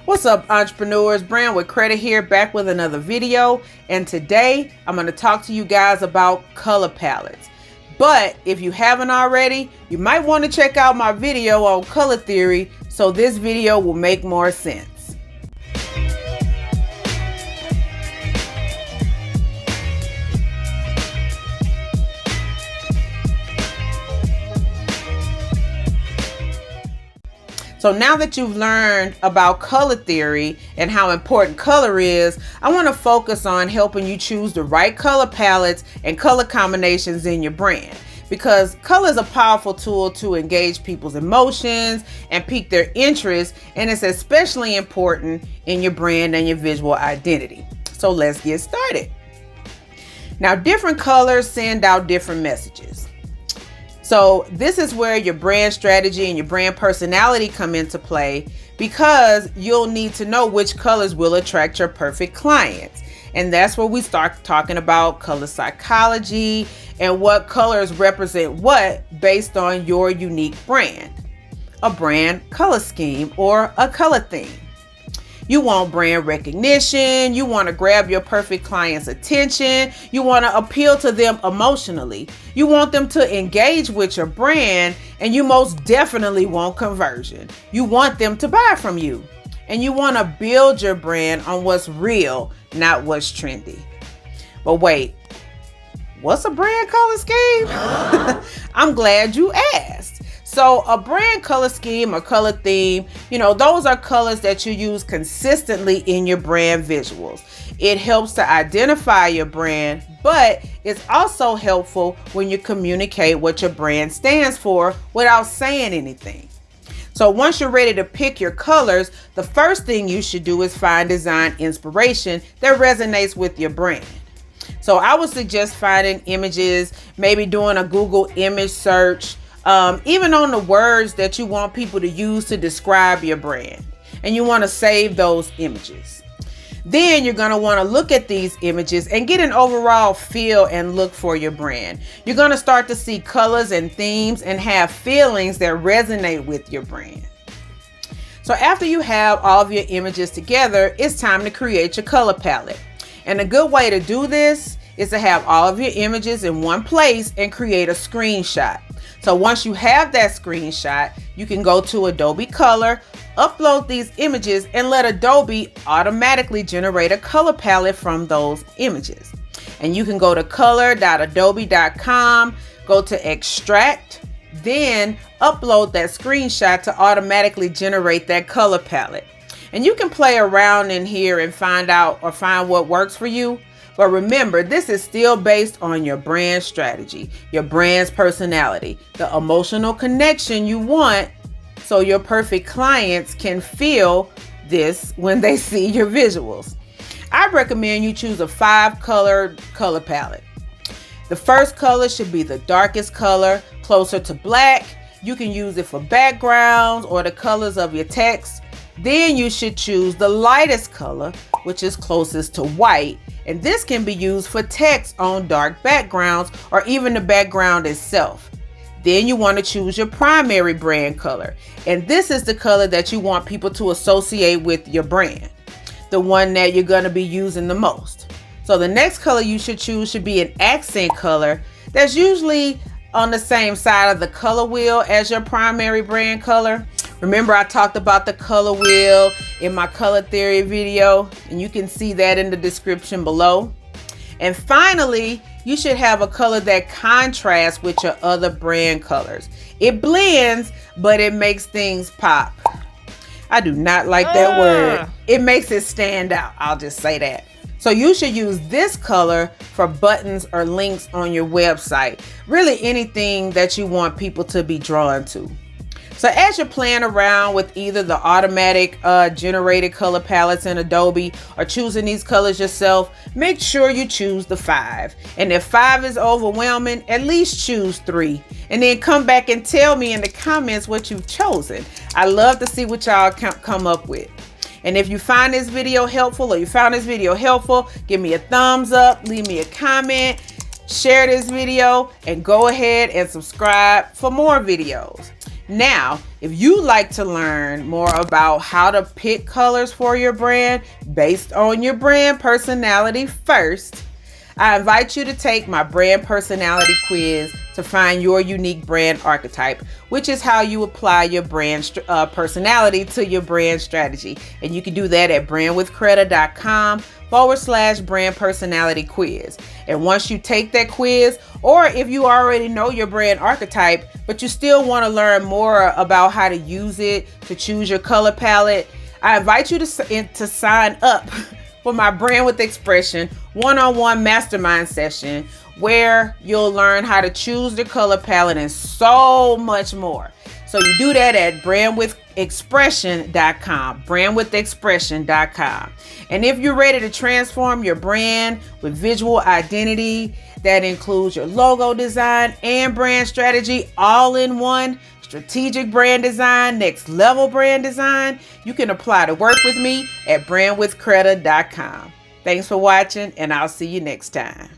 What's up, entrepreneurs? Brand with Credit here, back with another video. And today I'm going to talk to you guys about color palettes. But if you haven't already, you might want to check out my video on color theory so this video will make more sense. So now that you've learned about color theory and how important color is, I want to focus on helping you choose the right color palettes and color combinations in your brand. Because color is a powerful tool to engage people's emotions and pique their interest, and it's especially important in your brand and your visual identity. So let's get started. Now, different colors send out different messages. So this is where your brand strategy and your brand personality come into play, because you'll need to know which colors will attract your perfect clients. And that's where we start talking about color psychology and what colors represent what based on your unique brand, a brand color scheme or a color theme. You want brand recognition. You want to grab your perfect client's attention. You want to appeal to them emotionally. You want them to engage with your brand, and you most definitely want conversion. You want them to buy from you, and you want to build your brand on what's real, not what's trendy. But wait, what's a brand color scheme? I'm glad you asked. So a brand color scheme or color theme, those are colors that you use consistently in your brand visuals. It helps to identify your brand, but it's also helpful when you communicate what your brand stands for without saying anything. So once you're ready to pick your colors, the first thing you should do is find design inspiration that resonates with your brand. So I would suggest finding images, maybe doing a Google image search, even on the words that you want people to use to describe your brand. And you want to save those images. Then you're going to want to look at these images and get an overall feel and look for your brand. You're going to start to see colors and themes and have feelings that resonate with your brand. So after you have all of your images together, it's time to create your color palette. And a good way to do this is to have all of your images in one place and create a screenshot. So once you have that screenshot, you can go to Adobe Color, upload these images, and let Adobe automatically generate a color palette from those images. And you can go to color.adobe.com, go to extract, then upload that screenshot to automatically generate that color palette. And you can play around in here and find what works for you. But remember, this is still based on your brand strategy, your brand's personality, the emotional connection you want, so your perfect clients can feel this when they see your visuals. I recommend you choose a 5-color color palette. The first color should be the darkest color, closer to black. You can use it for backgrounds or the colors of your text. Then you should choose the lightest color, which is closest to white. And this can be used for text on dark backgrounds or even the background itself. Then you want to choose your primary brand color. And this is the color that you want people to associate with your brand, the one that you're going to be using the most. So the next color you should choose should be an accent color that's usually on the same side of the color wheel as your primary brand color. Remember, I talked about the color wheel in my color theory video, and you can see that in the description below. And finally, you should have a color that contrasts with your other brand colors. It blends, but it makes things pop. I do not like that word. It makes it stand out. I'll just say that. So you should use this color for buttons or links on your website. Really anything that you want people to be drawn to. So as you're playing around with either the automatic generated color palettes in Adobe or choosing these colors yourself, make sure you choose the 5. And if 5 is overwhelming, at least choose 3. And then come back and tell me in the comments what you've chosen. I love to see what y'all come up with. And if you find this video helpful give me a thumbs up, leave me a comment, share this video, and go ahead and subscribe for more videos. Now, If you like to learn more about how to pick colors for your brand based on your brand personality first, I invite you to take my brand personality quiz to find your unique brand archetype, which is how you apply your brand personality to your brand strategy. And you can do that at brandwithcreta.com/brand personality quiz. And once you take that quiz, or if you already know your brand archetype, but you still want to learn more about how to use it to choose your color palette, I invite you to sign up for my Brand with Expression one-on-one mastermind session, where you'll learn how to choose the color palette and so much more. So you do that at brandwithexpression.com, brandwithexpression.com. And if you're ready to transform your brand with visual identity that includes your logo design and brand strategy all in one, strategic brand design, next level brand design, you can apply to work with me at brandwithcreta.com. Thanks for watching, and I'll see you next time.